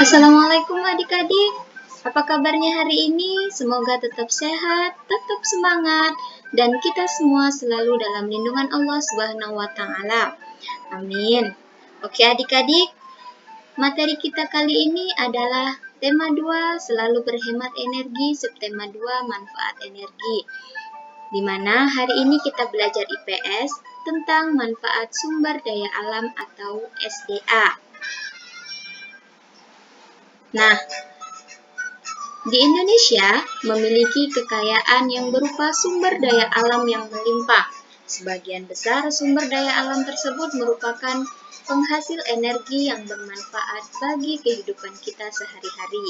Assalamualaikum adik-adik, apa kabarnya hari ini? Semoga tetap sehat, tetap semangat, dan kita semua selalu dalam lindungan Allah Subhanahu wa Ta'ala. Amin. Oke adik-adik, materi kita kali ini adalah tema 2, selalu berhemat energi, subtema 2, manfaat energi. Di mana hari ini kita belajar IPS tentang manfaat sumber daya alam atau SDA. Nah, di Indonesia memiliki kekayaan yang berupa sumber daya alam yang melimpah. Sebagian besar sumber daya alam tersebut merupakan penghasil energi yang bermanfaat bagi kehidupan kita sehari-hari.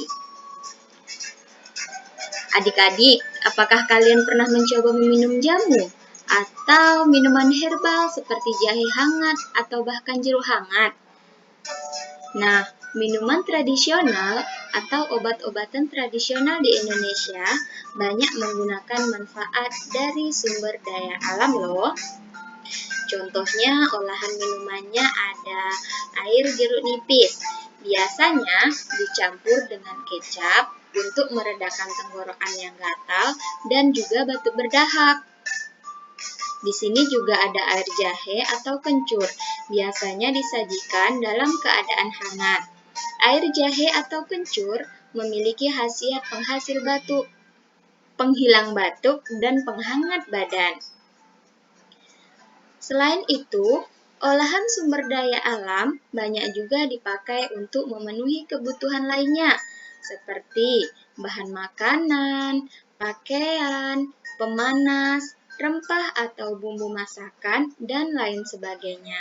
Adik-adik, apakah kalian pernah mencoba meminum jamu atau minuman herbal seperti jahe hangat atau bahkan jeruk hangat? Nah, minuman tradisional atau obat-obatan tradisional di Indonesia banyak menggunakan manfaat dari sumber daya alam loh. Contohnya olahan minumannya ada air jeruk nipis. Biasanya dicampur dengan kecap untuk meredakan tenggorokan yang gatal dan juga batuk berdahak. Di sini juga ada air jahe atau kencur. Biasanya disajikan dalam keadaan hangat. Air jahe atau kencur memiliki khasiat penghasil batuk, penghilang batuk, dan penghangat badan. Selain itu, olahan sumber daya alam banyak juga dipakai untuk memenuhi kebutuhan lainnya, seperti bahan makanan, pakaian, pemanas, rempah atau bumbu masakan, dan lain sebagainya.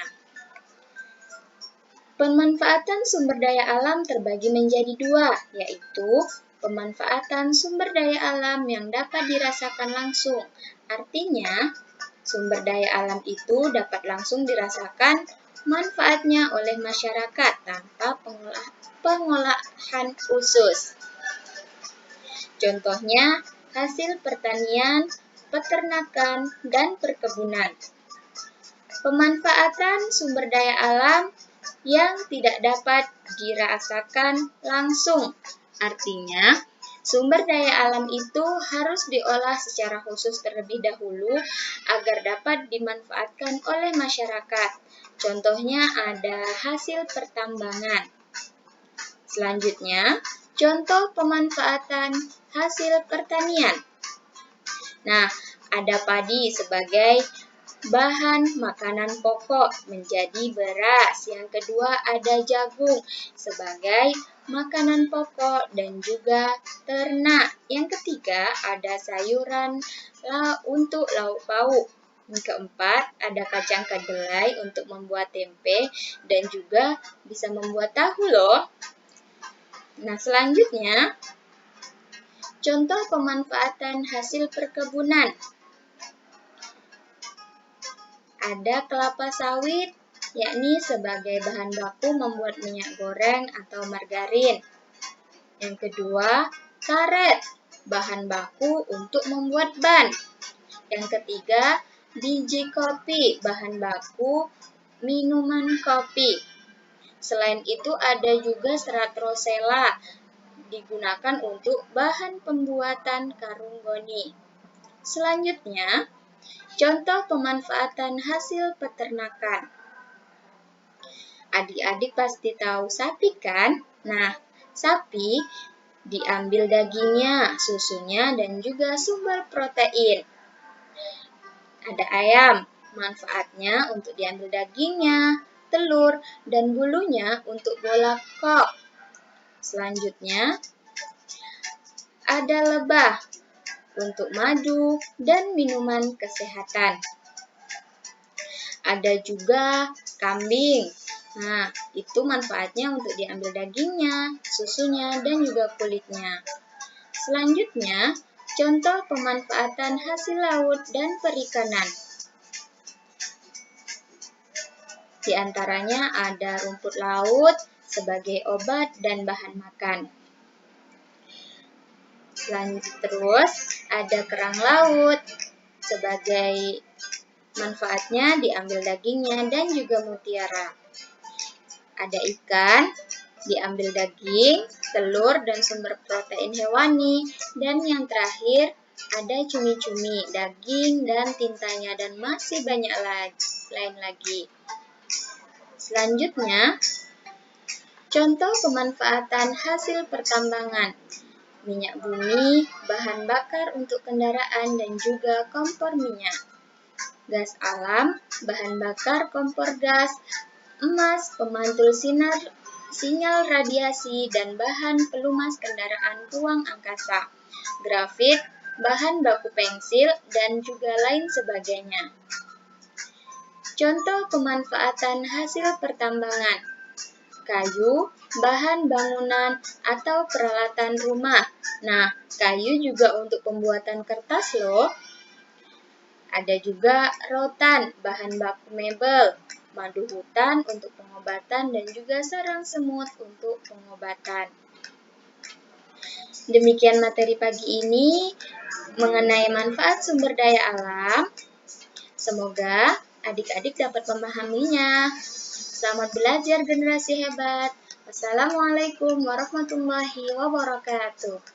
Pemanfaatan sumber daya alam terbagi menjadi dua, yaitu pemanfaatan sumber daya alam yang dapat dirasakan langsung. Artinya, sumber daya alam itu dapat langsung dirasakan manfaatnya oleh masyarakat tanpa pengolahan khusus. Contohnya, hasil pertanian, peternakan, dan perkebunan. Pemanfaatan sumber daya alam yang tidak dapat dirasakan langsung. Artinya, sumber daya alam itu harus diolah secara khusus terlebih dahulu agar dapat dimanfaatkan oleh masyarakat. Contohnya ada hasil pertambangan. Selanjutnya, contoh pemanfaatan hasil pertanian. Nah, ada padi sebagai bahan makanan pokok menjadi beras. Yang kedua ada jagung sebagai makanan pokok dan juga ternak. Yang ketiga ada sayuran untuk lauk pauk. Yang keempat ada kacang kedelai untuk membuat tempe dan juga bisa membuat tahu loh. Nah, selanjutnya contoh pemanfaatan hasil perkebunan. Ada kelapa sawit, yakni sebagai bahan baku membuat minyak goreng atau margarin. Yang kedua, karet, bahan baku untuk membuat ban. Yang ketiga, biji kopi, bahan baku minuman kopi. Selain itu ada juga serat rosella, digunakan untuk bahan pembuatan karung goni. Selanjutnya, contoh pemanfaatan hasil peternakan. Adik-adik pasti tahu sapi kan? Nah, sapi diambil dagingnya, susunya, dan juga sumber protein. Ada ayam, manfaatnya untuk diambil dagingnya, telur, dan bulunya untuk bola kok. Selanjutnya, ada lebah untuk madu dan minuman kesehatan. Ada juga kambing. Nah, itu manfaatnya untuk diambil dagingnya, susunya, dan juga kulitnya. Selanjutnya, contoh pemanfaatan hasil laut dan perikanan. Di antaranya ada rumput laut sebagai obat dan bahan makan. Terus ada kerang laut sebagai manfaatnya diambil dagingnya dan juga mutiara. Ada ikan Diambil daging, telur, dan sumber protein hewani. Dan yang terakhir, ada cumi-cumi, daging, dan tintanya, dan masih banyak lain lagi. Selanjutnya, contoh pemanfaatan hasil pertambangan. Minyak bumi, bahan bakar untuk kendaraan, dan juga kompor minyak. Gas alam, bahan bakar kompor gas, emas, pemantul sinyal radiasi, dan bahan pelumas kendaraan ruang angkasa. Grafit, bahan baku pensil, dan juga lain sebagainya. Contoh pemanfaatan hasil pertambangan. Kayu, bahan bangunan, atau peralatan rumah. Nah, kayu juga untuk pembuatan kertas loh. Ada juga rotan, bahan baku mebel, madu hutan untuk pengobatan, dan juga sarang semut untuk pengobatan. Demikian materi pagi ini mengenai manfaat sumber daya alam. Semoga adik-adik dapat memahaminya. Selamat belajar generasi hebat. Wassalamualaikum warahmatullahi wabarakatuh.